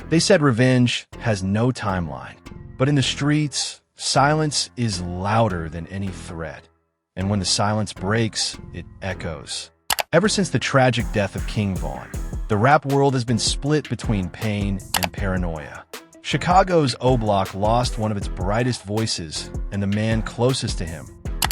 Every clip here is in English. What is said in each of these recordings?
They said revenge has no timeline, but in the streets, silence is louder than any threat. And when the silence breaks, it echoes. Ever since the tragic death of King Von, the rap world has been split between pain and paranoia. Chicago's O Block lost one of its brightest voices, and the man closest to him,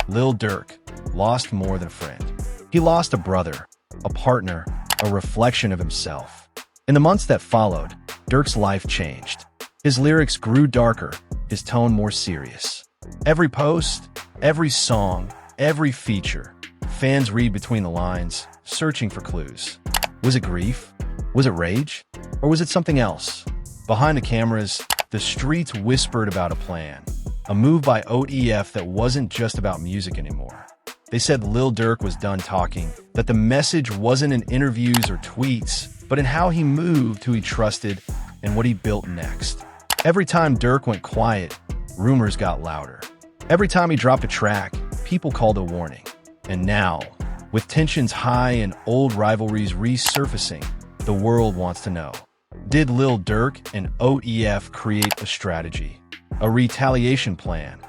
Lil Durk, lost more than a friend. He lost a brother, a partner, a reflection of himself. In the months that followed, Durk's life changed. His lyrics grew darker, his tone more serious. Every post, every song, every feature, fans read between the lines, searching for clues. Was it grief? Was it rage? Or was it something else? Behind the cameras, the streets whispered about a plan, a move by OTF that wasn't just about music anymore. They said Lil Durk was done talking, that the message wasn't in interviews or tweets, but in how he moved, who he trusted, and what he built next. Every time Durk went quiet, rumors got louder. Every time he dropped a track, people called a warning. And now, with tensions high and old rivalries resurfacing, the world wants to know. Did Lil Durk and OTF create a strategy, a retaliation plan?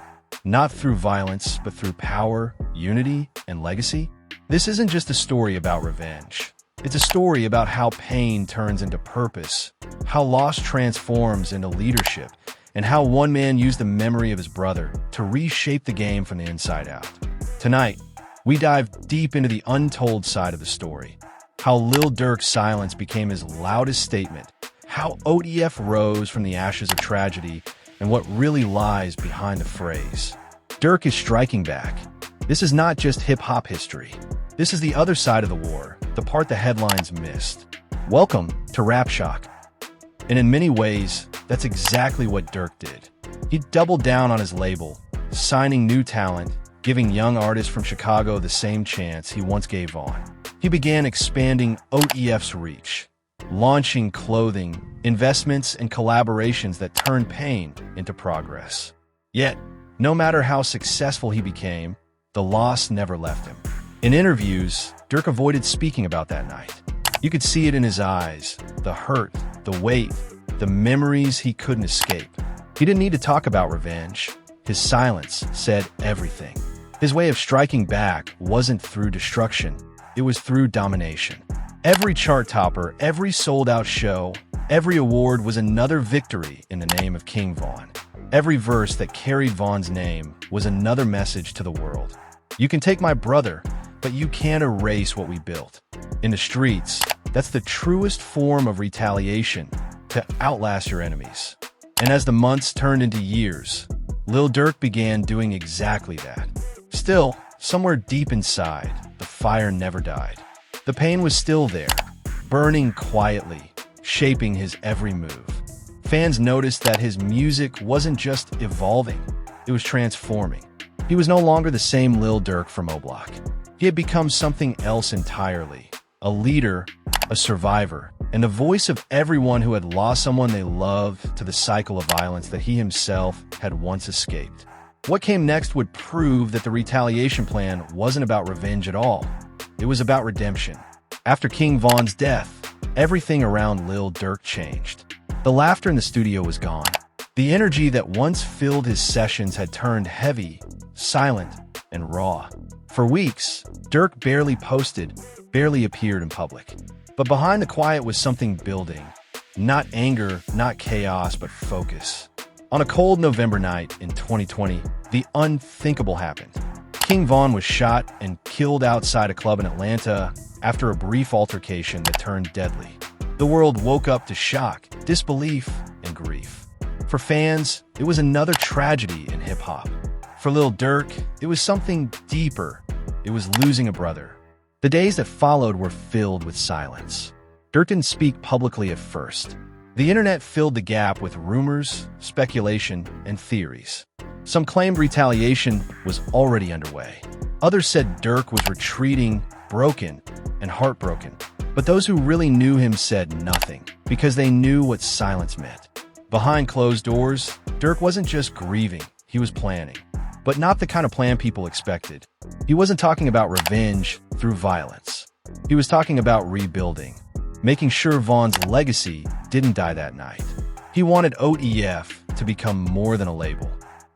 Not through violence, but through power, unity, and legacy? This isn't just a story about revenge. It's a story about how pain turns into purpose, how loss transforms into leadership, and how one man used the memory of his brother to reshape the game from the inside out. Tonight, we dive deep into the untold side of the story, how Lil Durk's silence became his loudest statement, how OTF rose from the ashes of tragedy, and what really lies behind the phrase. Durk is striking back. This is not just hip-hop history. This is the other side of the war, the part the headlines missed. Welcome to Rap Shock. And in many ways, that's exactly what Durk did. He doubled down on his label, signing new talent, giving young artists from Chicago the same chance he once gave Von. He began expanding OTF's reach, launching clothing, investments, and collaborations that turned pain into progress. Yet, no matter how successful he became, the loss never left him. In interviews, Durk avoided speaking about that night. You could see it in his eyes, the hurt, the weight, the memories he couldn't escape. He didn't need to talk about revenge. His silence said everything. His way of striking back wasn't through destruction, it was through domination. Every chart topper, every sold-out show, every award was another victory in the name of King Von. Every verse that carried Von's name was another message to the world. You can take my brother, but you can't erase what we built. In the streets, that's the truest form of retaliation, to outlast your enemies. And as the months turned into years, Lil Durk began doing exactly that. Still, somewhere deep inside, the fire never died. The pain was still there, burning quietly, shaping his every move. Fans noticed that his music wasn't just evolving, it was transforming. He was no longer the same Lil Durk from O Block. He had become something else entirely, a leader, a survivor, and the voice of everyone who had lost someone they loved to the cycle of violence that he himself had once escaped. What came next would prove that the retaliation plan wasn't about revenge at all. It was about redemption. After King Von's death, everything around Lil Durk changed. The laughter in the studio was gone. The energy that once filled his sessions had turned heavy, silent, and raw. For weeks, Durk barely posted, barely appeared in public. But behind the quiet was something building. Not anger, not chaos, but focus. On a cold November night in 2020, the unthinkable happened. King Von was shot and killed outside a club in Atlanta after a brief altercation that turned deadly. The world woke up to shock, disbelief, and grief. For fans, it was another tragedy in hip-hop. For Lil Durk, it was something deeper. It was losing a brother. The days that followed were filled with silence. Durk didn't speak publicly at first. The internet filled the gap with rumors, speculation, and theories. Some claimed retaliation was already underway. Others said Durk was retreating, broken, and heartbroken. But those who really knew him said nothing, because they knew what silence meant. Behind closed doors, Durk wasn't just grieving, he was planning. But not the kind of plan people expected. He wasn't talking about revenge through violence. He was talking about rebuilding, making sure Von's legacy didn't die that night. He wanted OTF to become more than a label.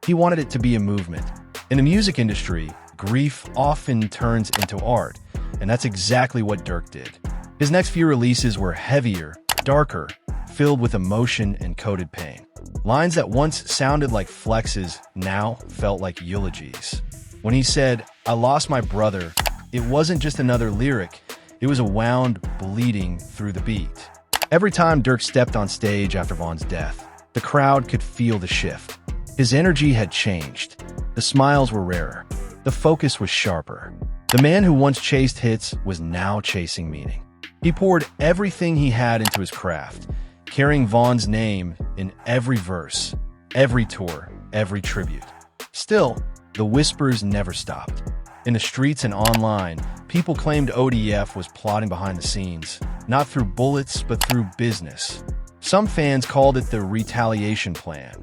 He wanted it to be a movement. In the music industry, grief often turns into art, and that's exactly what Durk did. His next few releases were heavier, darker, filled with emotion and coded pain. Lines that once sounded like flexes now felt like eulogies. When he said, "I lost my brother," it wasn't just another lyric, it was a wound bleeding through the beat. Every time Durk stepped on stage after Von's death, the crowd could feel the shift. His energy had changed. The smiles were rarer. The focus was sharper. The man who once chased hits was now chasing meaning. He poured everything he had into his craft, carrying Von's name in every verse, every tour, every tribute. Still, the whispers never stopped. In the streets and online, people claimed OTF was plotting behind the scenes, not through bullets, but through business. Some fans called it the Retaliation Plan,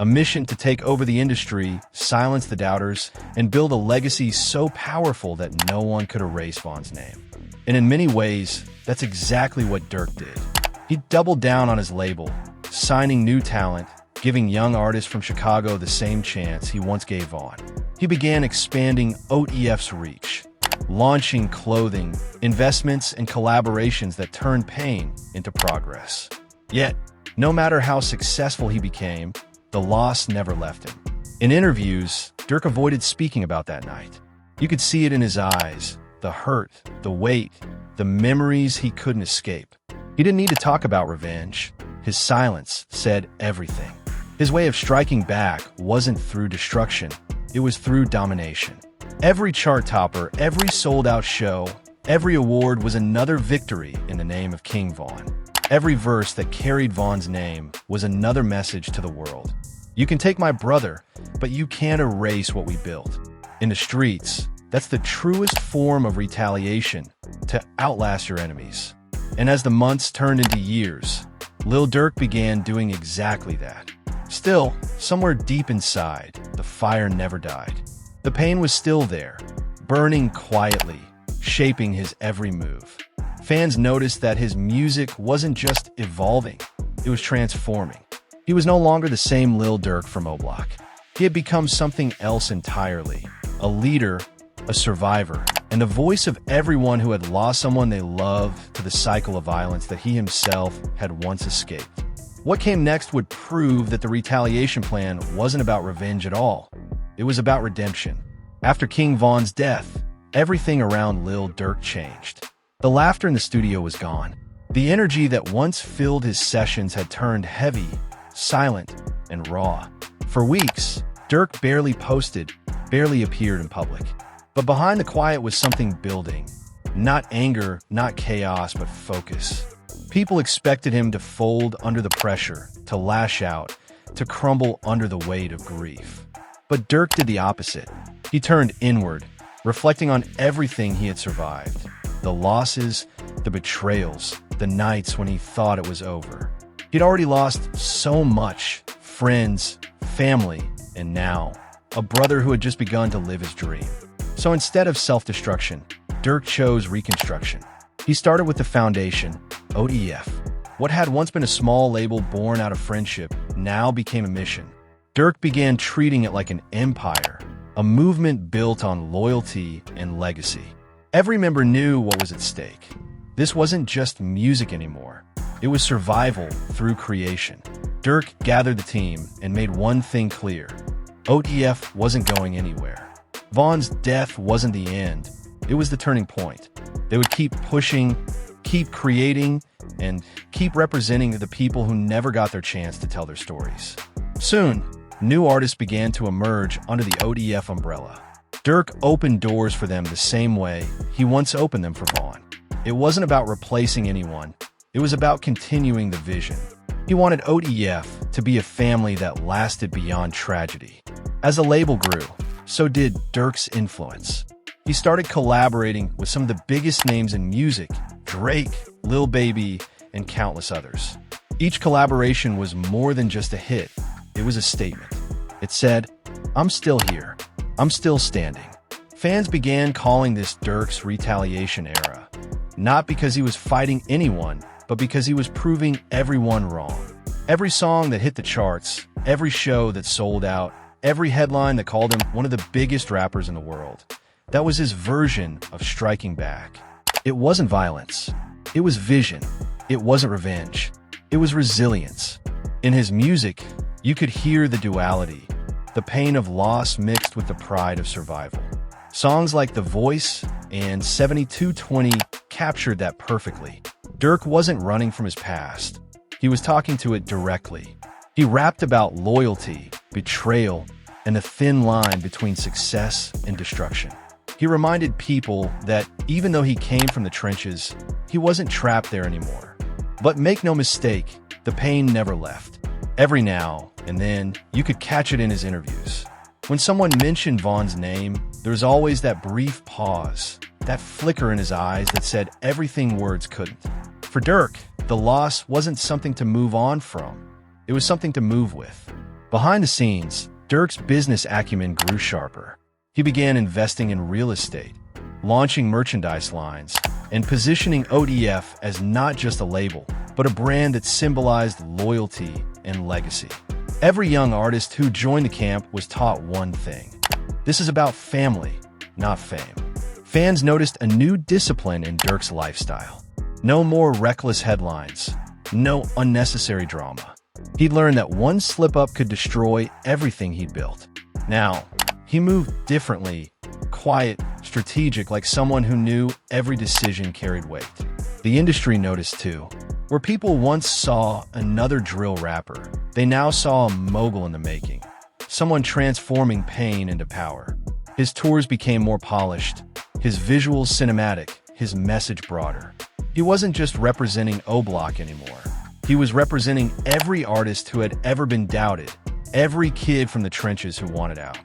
a mission to take over the industry, silence the doubters, and build a legacy so powerful that no one could erase Von's name. And in many ways, that's exactly what Durk did. He doubled down on his label, signing new talent, giving young artists from Chicago the same chance he once gave Von. He began expanding OTF's reach, launching clothing, investments, and collaborations that turned pain into progress. Yet, no matter how successful he became, the loss never left him. In interviews, Durk avoided speaking about that night. You could see it in his eyes, the hurt, the weight, the memories he couldn't escape. He didn't need to talk about revenge. His silence said everything. His way of striking back wasn't through destruction, it was through domination. Every chart topper, every sold-out show, every award was another victory in the name of King Von. Every verse that carried Von's name was another message to the world. You can take my brother, but you can't erase what we built. In the streets, that's the truest form of retaliation, to outlast your enemies. And as the months turned into years, Lil Durk began doing exactly that. Still, somewhere deep inside, the fire never died. The pain was still there, burning quietly, shaping his every move. Fans noticed that his music wasn't just evolving, it was transforming. He was no longer the same Lil Durk from O Block. He had become something else entirely, a leader, a survivor, and the voice of everyone who had lost someone they loved to the cycle of violence that he himself had once escaped. What came next would prove that the Retaliation Plan wasn't about revenge at all. It was about redemption. After King Von's death, everything around Lil Durk changed. The laughter in the studio was gone. The energy that once filled his sessions had turned heavy, silent, and raw. For weeks, Durk barely posted, barely appeared in public. But behind the quiet was something building. Not anger, not chaos, but focus. People expected him to fold under the pressure, to lash out, to crumble under the weight of grief. But Durk did the opposite. He turned inward, reflecting on everything he had survived. The losses, the betrayals, the nights when he thought it was over. He'd already lost so much, friends, family, and now, a brother who had just begun to live his dream. So instead of self-destruction, Durk chose reconstruction. He started with the foundation, OTF. What had once been a small label born out of friendship now became a mission. Durk began treating it like an empire, a movement built on loyalty and legacy. Every member knew what was at stake. This wasn't just music anymore. It was survival through creation. Durk gathered the team and made one thing clear. OTF wasn't going anywhere. Von's death wasn't the end. It was the turning point. They would keep pushing, keep creating, and keep representing the people who never got their chance to tell their stories. Soon, new artists began to emerge under the OTF umbrella. Durk opened doors for them the same way he once opened them for Von. It wasn't about replacing anyone. It was about continuing the vision. He wanted OTF to be a family that lasted beyond tragedy. As the label grew, so did Durk's influence. He started collaborating with some of the biggest names in music, Drake, Lil Baby, and countless others. Each collaboration was more than just a hit. It was a statement. It said, "I'm still here. I'm still standing." Fans began calling this Durk's Retaliation era, not because he was fighting anyone, but because he was proving everyone wrong. Every song that hit the charts, every show that sold out, every headline that called him one of the biggest rappers in the world. That was his version of striking back. It wasn't violence. It was vision. It wasn't revenge. It was resilience. In his music, you could hear the duality, the pain of loss mixed with the pride of survival. Songs like The Voice and 7220 captured that perfectly. Durk wasn't running from his past. He was talking to it directly. He rapped about loyalty, betrayal, and the thin line between success and destruction. He reminded people that even though he came from the trenches, he wasn't trapped there anymore. But make no mistake, the pain never left. Every now and then, you could catch it in his interviews. When someone mentioned Von's name, there was always that brief pause, that flicker in his eyes that said everything words couldn't. For Durk, the loss wasn't something to move on from. It was something to move with. Behind the scenes, Durk's business acumen grew sharper. He began investing in real estate, launching merchandise lines, and positioning OTF as not just a label, but a brand that symbolized loyalty and legacy. Every young artist who joined the camp was taught one thing. This is about family, not fame. Fans noticed a new discipline in Durk's lifestyle. No more reckless headlines, no unnecessary drama. He'd learned that one slip-up could destroy everything he'd built. Now, he moved differently, quiet, strategic, like someone who knew every decision carried weight. The industry noticed too. Where people once saw another drill rapper, they now saw a mogul in the making, someone transforming pain into power. His tours became more polished, his visuals cinematic, his message broader. He wasn't just representing O-Block anymore. He was representing every artist who had ever been doubted, every kid from the trenches who wanted out.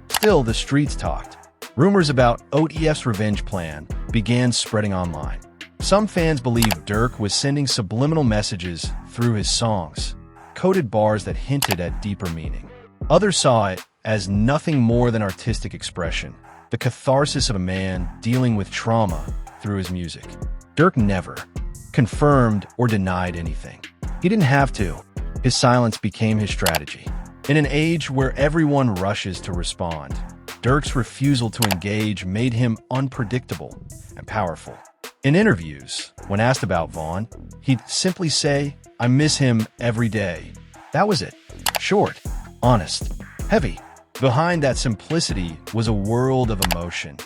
Still, the streets talked. Rumors about OTF's revenge plan began spreading online. Some fans believed Durk was sending subliminal messages through his songs, coded bars that hinted at deeper meaning. Others saw it as nothing more than artistic expression, the catharsis of a man dealing with trauma through his music. Durk never confirmed or denied anything. He didn't have to. His silence became his strategy. In an age where everyone rushes to respond, Durk's refusal to engage made him unpredictable and powerful. In interviews, when asked about Von, he'd simply say, "I miss him every day." That was it. Short, honest, heavy. Behind that simplicity was a world of emotion.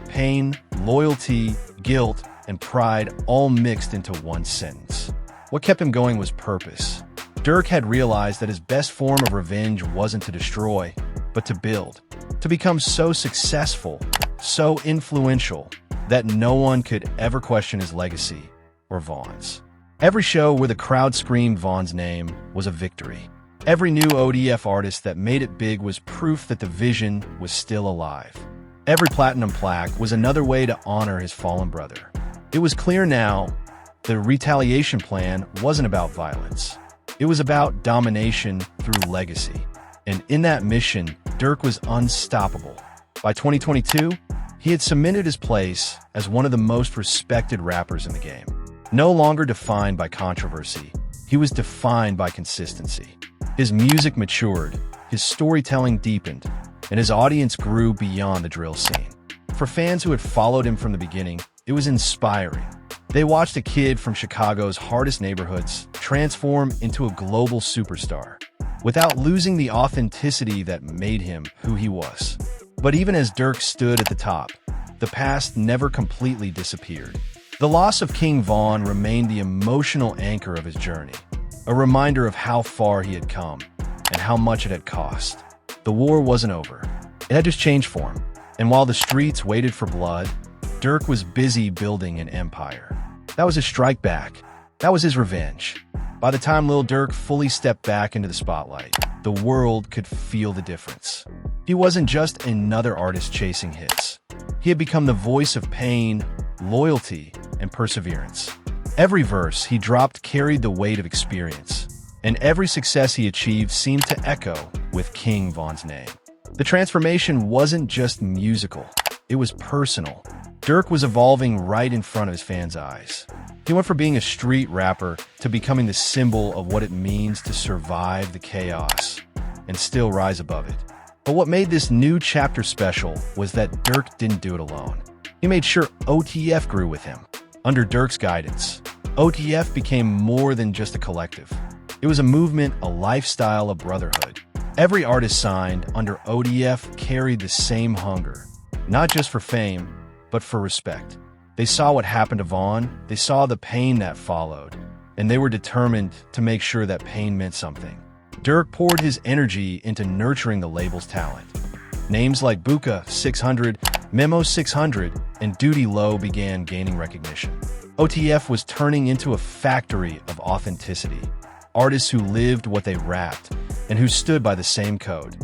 Pain, loyalty, guilt, and pride all mixed into one sentence. What kept him going was purpose. Durk had realized that his best form of revenge wasn't to destroy, but to build. To become so successful, so influential, that no one could ever question his legacy or Von's. Every show where the crowd screamed Von's name was a victory. Every new OTF artist that made it big was proof that the vision was still alive. Every platinum plaque was another way to honor his fallen brother. It was clear now the retaliation plan wasn't about violence. It was about domination through legacy. And in that mission, Durk was unstoppable. By 2022, he had cemented his place as one of the most respected rappers in the game. No longer defined by controversy, he was defined by consistency. His music matured, his storytelling deepened, and his audience grew beyond the drill scene. For fans who had followed him from the beginning, it was inspiring. They watched a kid from Chicago's hardest neighborhoods transform into a global superstar, without losing the authenticity that made him who he was. But even as Durk stood at the top, the past never completely disappeared. The loss of King Von remained the emotional anchor of his journey, a reminder of how far he had come and how much it had cost. The war wasn't over. It had just changed form. And while the streets waited for blood, Durk was busy building an empire. That was his strike back. That was his revenge. By the time Lil Durk fully stepped back into the spotlight, the world could feel the difference. He wasn't just another artist chasing hits. He had become the voice of pain, loyalty, and perseverance. Every verse he dropped carried the weight of experience, and every success he achieved seemed to echo with King Von's name. The transformation wasn't just musical, it was personal. Durk was evolving right in front of his fans' eyes. He went from being a street rapper to becoming the symbol of what it means to survive the chaos and still rise above it. But what made this new chapter special was that Durk didn't do it alone. He made sure OTF grew with him. Under Durk's guidance, OTF became more than just a collective. It was a movement, a lifestyle, a brotherhood. Every artist signed under OTF carried the same hunger, not just for fame, but for respect. They saw what happened to Vaughn, they saw the pain that followed, and they were determined to make sure that pain meant something. Durk poured his energy into nurturing the label's talent. Names like Buka 600, Memo 600, and Duty Low began gaining recognition. OTF was turning into a factory of authenticity. Artists who lived what they rapped and who stood by the same code.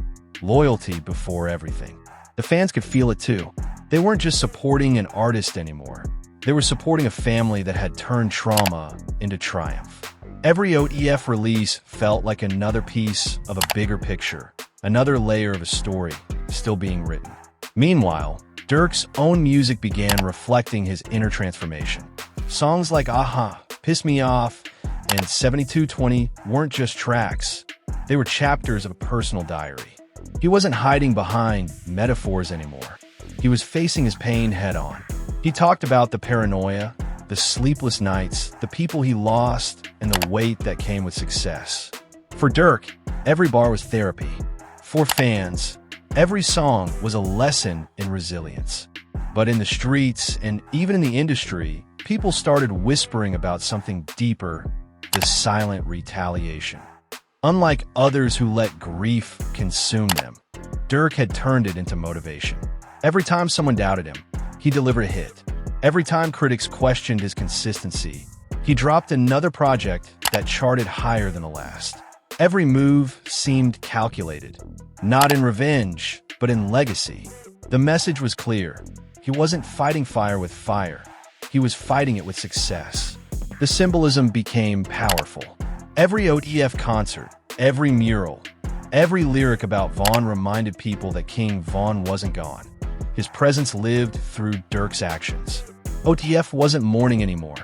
Loyalty before everything. The fans could feel it too. They weren't just supporting an artist anymore. They were supporting a family that had turned trauma into triumph. Every OTF release felt like another piece of a bigger picture, another layer of a story still being written. Meanwhile, Durk's own music began reflecting his inner transformation. Songs like Aha, Piss Me Off, and 7220 weren't just tracks. They were chapters of a personal diary. He wasn't hiding behind metaphors anymore. He was facing his pain head-on. He talked about the paranoia, the sleepless nights, the people he lost, and the weight that came with success. For Durk, every bar was therapy. For fans, every song was a lesson in resilience. But in the streets, and even in the industry, people started whispering about something deeper, the silent retaliation. Unlike others who let grief consume them, Durk had turned it into motivation. Every time someone doubted him, he delivered a hit. Every time critics questioned his consistency, he dropped another project that charted higher than the last. Every move seemed calculated, not in revenge, but in legacy. The message was clear. He wasn't fighting fire with fire. He was fighting it with success. The symbolism became powerful. Every OTF concert, every mural, every lyric about Vaughn reminded people that King Vaughn wasn't gone. His presence lived through Durk's actions. OTF wasn't mourning anymore.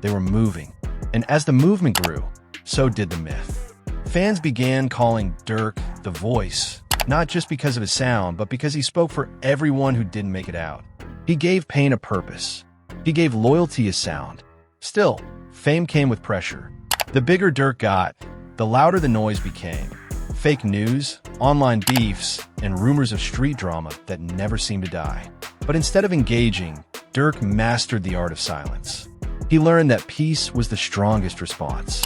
They were moving. And as the movement grew, so did the myth. Fans began calling Durk the Voice, not just because of his sound, but because he spoke for everyone who didn't make it out. He gave pain a purpose. He gave loyalty a sound. Still, fame came with pressure. The bigger Durk got, the louder the noise became. Fake news, online beefs, and rumors of street drama that never seemed to die. But instead of engaging, Durk mastered the art of silence. He learned that peace was the strongest response.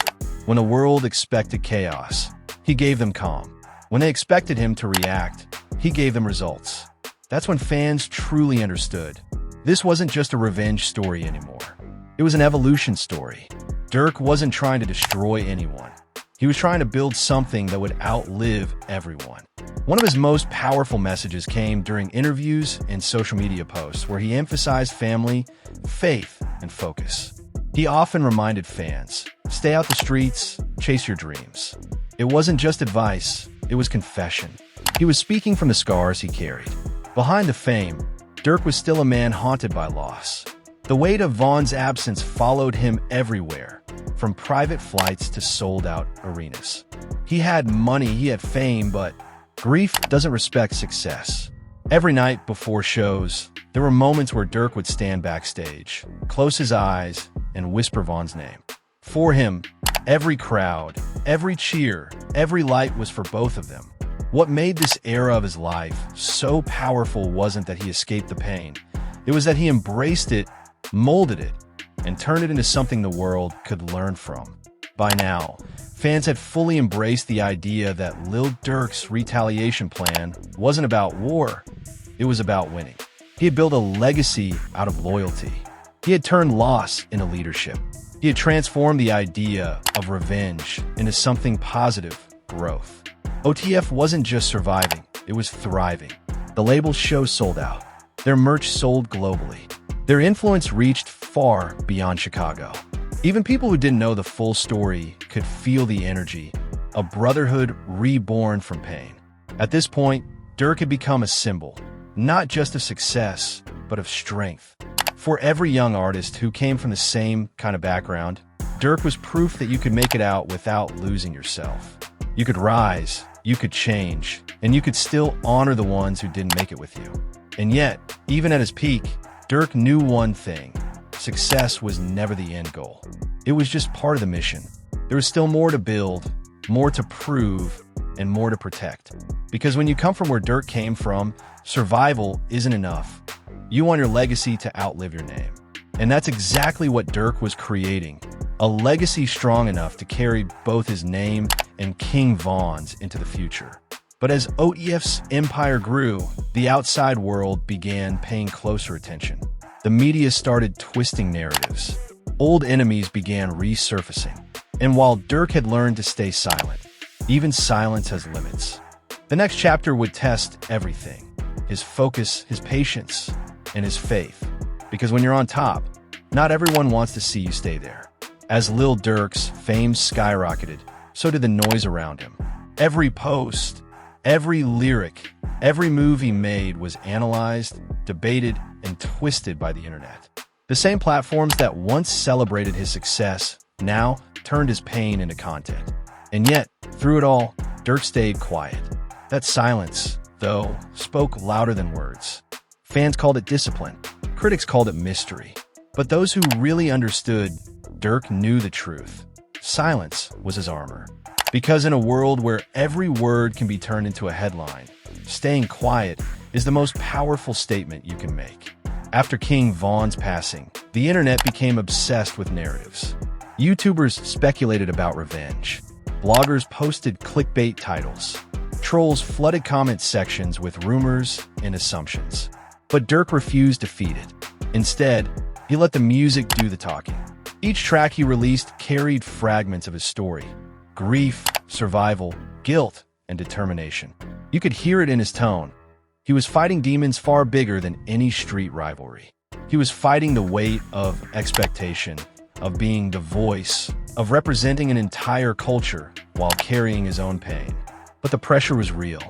When the world expected chaos, he gave them calm. When they expected him to react, he gave them results. That's when fans truly understood. This wasn't just a revenge story anymore. It was an evolution story. Durk wasn't trying to destroy anyone. He was trying to build something that would outlive everyone. One of his most powerful messages came during interviews and social media posts where he emphasized family, faith, and focus. He often reminded fans, stay out the streets, chase your dreams. It wasn't just advice, it was confession. He was speaking from the scars he carried. Behind the fame, Durk was still a man haunted by loss. The weight of Vaughn's absence followed him everywhere, from private flights to sold-out arenas. He had money, he had fame, but grief doesn't respect success. Every night before shows, there were moments where Durk would stand backstage, close his eyes, and whisper Vaughn's name. For him, every crowd, every cheer, every light was for both of them. What made this era of his life so powerful wasn't that he escaped the pain. It was that he embraced it, molded it, and turned it into something the world could learn from. By now, fans had fully embraced the idea that Lil Durk's retaliation plan wasn't about war, it was about winning. He had built a legacy out of loyalty. He had turned loss into leadership. He had transformed the idea of revenge into something positive, growth. OTF wasn't just surviving, it was thriving. The label's shows sold out. Their merch sold globally. Their influence reached far beyond Chicago. Even people who didn't know the full story could feel the energy, a brotherhood reborn from pain. At this point, Durk had become a symbol, not just of success, but of strength. For every young artist who came from the same kind of background, Durk was proof that you could make it out without losing yourself. You could rise, you could change, and you could still honor the ones who didn't make it with you. And yet, even at his peak, Durk knew one thing: success was never the end goal. It was just part of the mission. There was still more to build, more to prove, and more to protect. Because when you come from where Durk came from, survival isn't enough. You want your legacy to outlive your name. And that's exactly what Durk was creating: a legacy strong enough to carry both his name and King Von's into the future. But as OTF's empire grew, the outside world began paying closer attention. The media started twisting narratives. Old enemies began resurfacing. And while Durk had learned to stay silent, even silence has limits. The next chapter would test everything: his focus, his patience, and his faith. Because when you're on top, not everyone wants to see you stay there. As Lil Durk's fame skyrocketed, so did the noise around him. Every post, every lyric, every move he made was analyzed, debated, and twisted by the internet. The same platforms that once celebrated his success now turned his pain into content. And yet, through it all, Durk stayed quiet. That silence, though, spoke louder than words. Fans called it discipline. Critics called it mystery. But those who really understood, Durk knew the truth. Silence was his armor. Because in a world where every word can be turned into a headline, staying quiet is the most powerful statement you can make. After King Von's passing, the internet became obsessed with narratives. YouTubers speculated about revenge. Bloggers posted clickbait titles. Trolls flooded comment sections with rumors and assumptions. But Durk refused to feed it. Instead, he let the music do the talking. Each track he released carried fragments of his story: grief, survival, guilt, and determination. You could hear it in his tone. He was fighting demons far bigger than any street rivalry. He was fighting the weight of expectation, of being the voice, of representing an entire culture while carrying his own pain. But the pressure was real.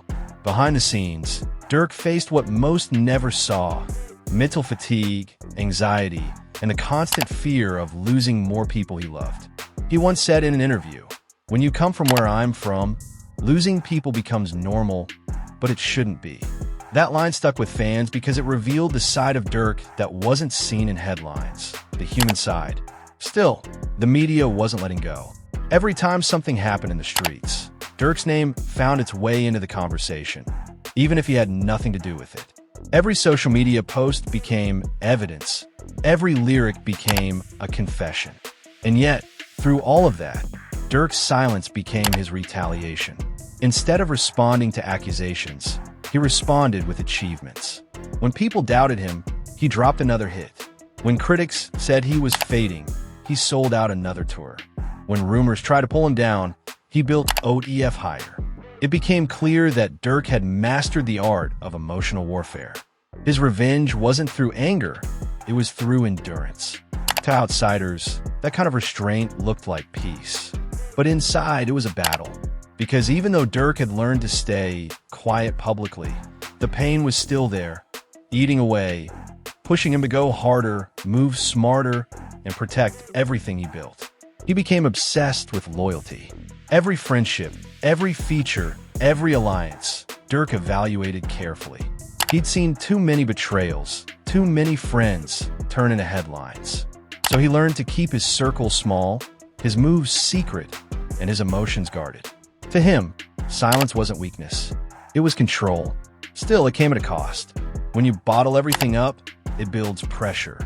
Behind the scenes, Durk faced what most never saw: mental fatigue, anxiety, and the constant fear of losing more people he loved. He once said in an interview, "When you come from where I'm from, losing people becomes normal, but it shouldn't be." That line stuck with fans because it revealed the side of Durk that wasn't seen in headlines: the human side. Still, the media wasn't letting go. Every time something happened in the streets, Durk's name found its way into the conversation, even if he had nothing to do with it. Every social media post became evidence. Every lyric became a confession. And yet, through all of that, Durk's silence became his retaliation. Instead of responding to accusations, he responded with achievements. When people doubted him, he dropped another hit. When critics said he was fading, he sold out another tour. When rumors tried to pull him down, he built OTF higher. It became clear that Durk had mastered the art of emotional warfare. His revenge wasn't through anger, it was through endurance. To outsiders, that kind of restraint looked like peace. But inside, it was a battle. Because even though Durk had learned to stay quiet publicly, the pain was still there, eating away, pushing him to go harder, move smarter, and protect everything he built. He became obsessed with loyalty. Every friendship, every feature, every alliance, Durk evaluated carefully. He'd seen too many betrayals, too many friends turn into headlines. So he learned to keep his circle small, his moves secret, and his emotions guarded. To him, silence wasn't weakness. It was control. Still, it came at a cost. When you bottle everything up, it builds pressure.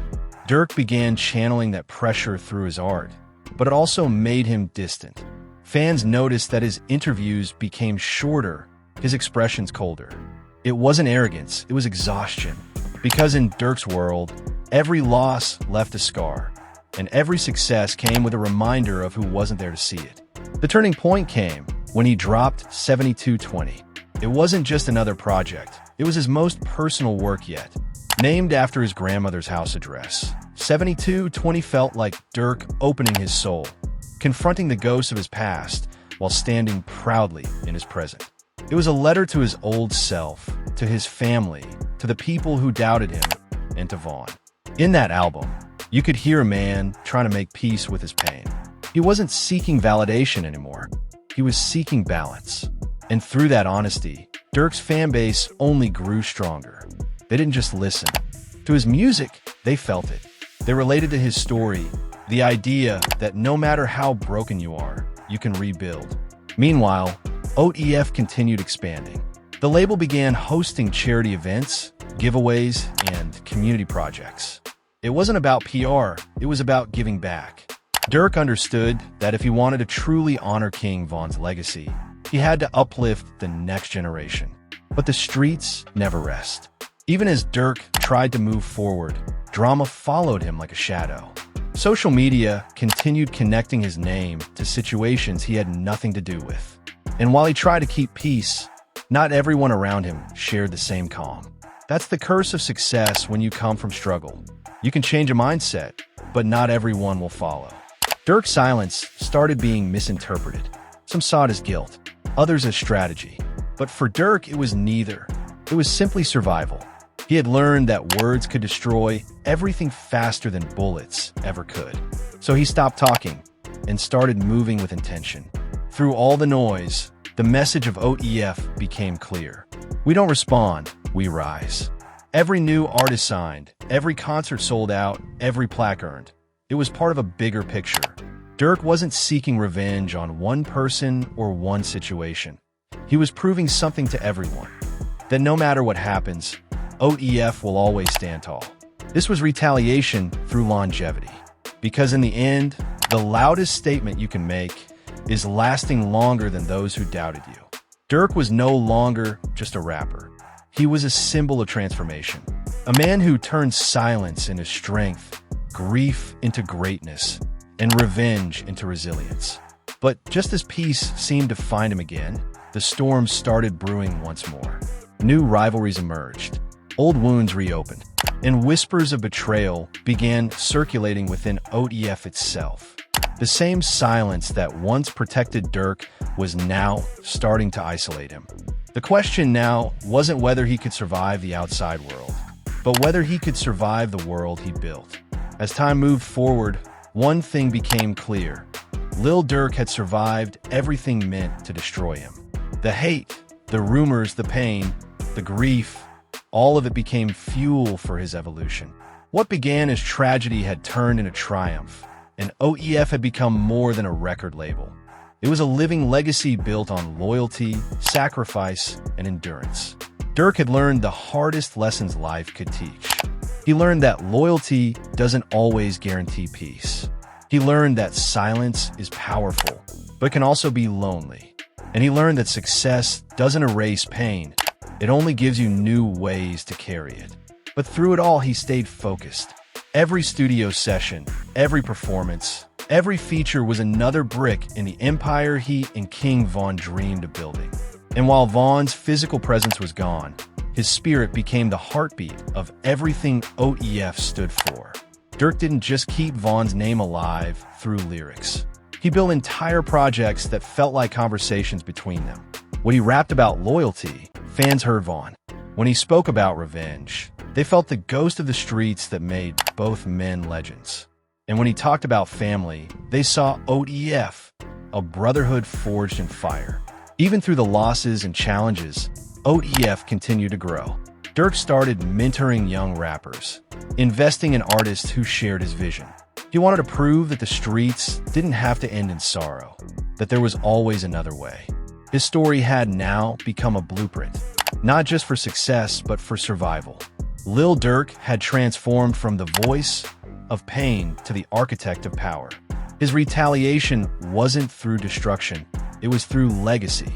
Durk began channeling that pressure through his art, but it also made him distant. Fans noticed that his interviews became shorter, his expressions colder. It wasn't arrogance, it was exhaustion. Because in Durk's world, every loss left a scar, and every success came with a reminder of who wasn't there to see it. The turning point came when he dropped 7220. It wasn't just another project, it was his most personal work yet. Named after his grandmother's house address, 7220 felt like Durk opening his soul, confronting the ghosts of his past while standing proudly in his present. It was a letter to his old self, to his family, to the people who doubted him, and to Vaughn. In that album, you could hear a man trying to make peace with his pain. He wasn't seeking validation anymore. He was seeking balance. And through that honesty, Durk's fanbase only grew stronger. They didn't just listen to his music, they felt it. They related to his story, the idea that no matter how broken you are, you can rebuild. Meanwhile, OTF continued expanding. The label began hosting charity events, giveaways, and community projects. It wasn't about PR, it was about giving back. Durk understood that if he wanted to truly honor King Von's legacy, he had to uplift the next generation. But the streets never rest. Even as Durk tried to move forward, drama followed him like a shadow. Social media continued connecting his name to situations he had nothing to do with. And while he tried to keep peace, not everyone around him shared the same calm. That's the curse of success when you come from struggle. You can change a mindset, but not everyone will follow. Durk's silence started being misinterpreted. Some saw it as guilt, others as strategy. But for Durk, it was neither. It was simply survival. He had learned that words could destroy everything faster than bullets ever could. So he stopped talking and started moving with intention. Through all the noise, the message of OTF became clear. We don't respond, we rise. Every new artist signed, every concert sold out, every plaque earned. It was part of a bigger picture. Durk wasn't seeking revenge on one person or one situation. He was proving something to everyone, that no matter what happens, OTF will always stand tall. This was retaliation through longevity. Because in the end, the loudest statement you can make is lasting longer than those who doubted you. Durk was no longer just a rapper. He was a symbol of transformation. A man who turned silence into strength, grief into greatness, and revenge into resilience. But just as peace seemed to find him again, the storm started brewing once more. New rivalries emerged. Old wounds reopened, and whispers of betrayal began circulating within OTF itself. The same silence that once protected Durk was now starting to isolate him. The question now wasn't whether he could survive the outside world, but whether he could survive the world he built. As time moved forward, one thing became clear. Lil Durk had survived everything meant to destroy him. The hate, the rumors, the pain, the grief, all of it became fuel for his evolution. What began as tragedy had turned into triumph, and OTF had become more than a record label. It was a living legacy built on loyalty, sacrifice, and endurance. Durk had learned the hardest lessons life could teach. He learned that loyalty doesn't always guarantee peace. He learned that silence is powerful, but can also be lonely. And he learned that success doesn't erase pain. It only gives you new ways to carry it. But through it all, he stayed focused. Every studio session, every performance, every feature was another brick in the empire he and King Von dreamed of building. And while Von's physical presence was gone, his spirit became the heartbeat of everything OTF stood for. Durk didn't just keep Von's name alive through lyrics. He built entire projects that felt like conversations between them. When he rapped about loyalty, fans heard Von. When he spoke about revenge, they felt the ghost of the streets that made both men legends. And when he talked about family, they saw OTF, a brotherhood forged in fire. Even through the losses and challenges, OTF continued to grow. Durk started mentoring young rappers, investing in artists who shared his vision. He wanted to prove that the streets didn't have to end in sorrow, that there was always another way. His story had now become a blueprint, not just for success, but for survival. Lil Durk had transformed from the voice of pain to the architect of power. His retaliation wasn't through destruction, it was through legacy.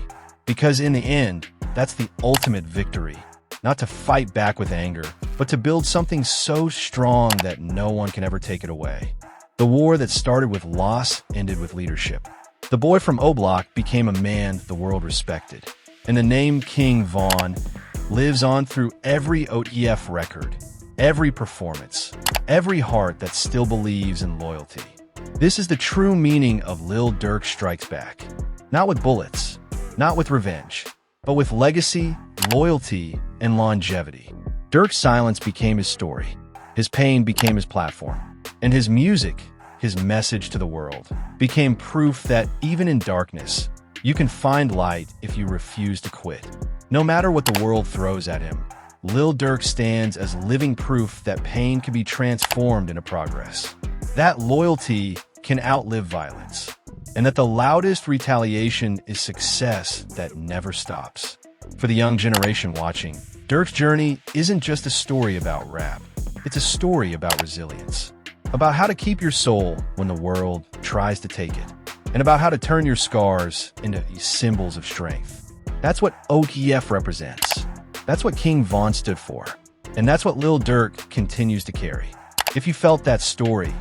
Because in the end, that's the ultimate victory. Not to fight back with anger, but to build something so strong that no one can ever take it away. The war that started with loss ended with leadership. The boy from O Block became a man the world respected. And the name King Von lives on through every OTF record, every performance, every heart that still believes in loyalty. This is the true meaning of Lil Durk Strikes Back. Not with bullets, not with revenge, but with legacy, loyalty, and longevity. Durk's silence became his story. His pain became his platform, and his music, his message to the world, became proof that even in darkness, you can find light if you refuse to quit. No matter what the world throws at him, Lil Durk stands as living proof that pain can be transformed into progress, that loyalty can outlive violence, and that the loudest retaliation is success that never stops. For the young generation watching, Durk's journey isn't just a story about rap. It's a story about resilience, about how to keep your soul when the world tries to take it, and about how to turn your scars into symbols of strength. That's what OTF represents. That's what King Von stood for. And that's what Lil Durk continues to carry. If you felt that story,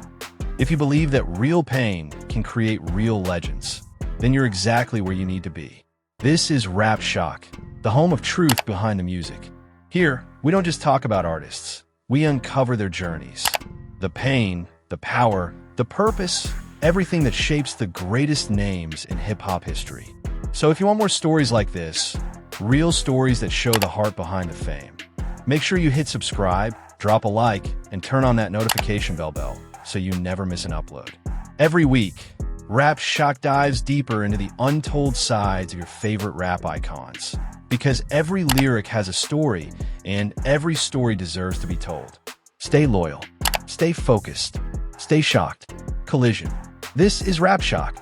if you believe that real pain can create real legends, then you're exactly where you need to be. This is Rap Shock, the home of truth behind the music. Here, we don't just talk about artists. We uncover their journeys. The pain, the power, the purpose, everything that shapes the greatest names in hip-hop history. So if you want more stories like this, real stories that show the heart behind the fame, make sure you hit subscribe, drop a like, and turn on that notification bell so you never miss an upload. Every week, Rap Shock dives deeper into the untold sides of your favorite rap icons. Because every lyric has a story, and every story deserves to be told. Stay loyal, stay focused, stay shocked. Collision. This is Rap Shock.